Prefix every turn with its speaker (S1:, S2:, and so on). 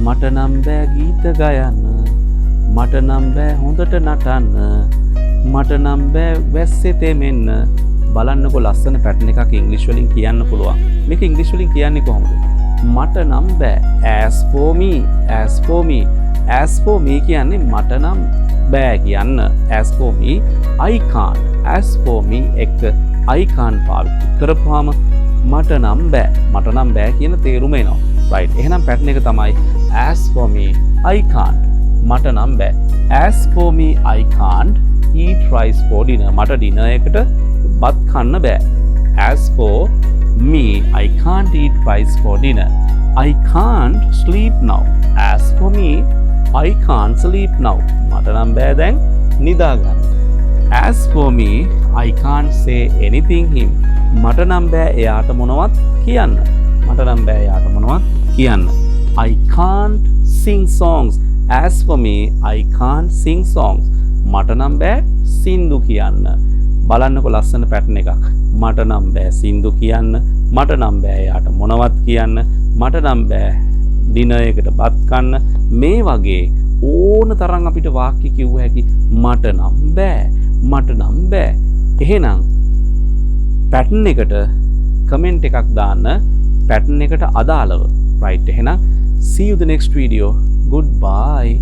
S1: මට නම් බෑ ගීත ගයන්න මට නම් බෑ හොඳට නටන්න මට නම් බෑ වැස්සේ තෙමෙන්න බලන්නකො ලස්සන පැටර්න් එකක් ඉංග්‍රීසි වලින් කියන්න පුළුවන් මේක ඉංග්‍රීසි වලින් කියන්නේ කොහොමද මට නම් බෑ as for me කියන්නේ මට නම් බෑ කියන්න as for me I can't as for me එක I can't පාවිච්චි කරපුවාම මට නම් බෑ කියන තේරුම එනවා right එහෙනම් පැටර්න් එක තමයි as for me I can't මට නම් බෑ as for me I can't eat rice for dinner මට ඩිනර් එකට බත් කන්න බෑ as for me I can't eat rice for dinner I can't sleep now as for me I can't sleep now මට නම් බෑ දැන් නිදා ගන්න as for me I can't say anything him මට නම් බෑ එයාට මොනවත් කියන්න I can't sing songs as for me I can't sing songs මට නම් බෑ සින්දු කියන්න බලන්නකො ලස්සන පැටර්න් එකක් මට නම් බෑ සින්දු කියන්න මට නම් බෑ එයාට මොනවත් කියන්න මට නම් බෑ ඩිනර් එකට බත් කන්න මේ වගේ ඕන තරම් අපිට වාක්‍ය කිව්ව හැකි මට නම් බෑ එහෙනම් පැටර්න් එකට කමෙන්ට් එකක් දාන්න පැටර්න් එකට අදාළව right එහෙනම් see you the next video goodbye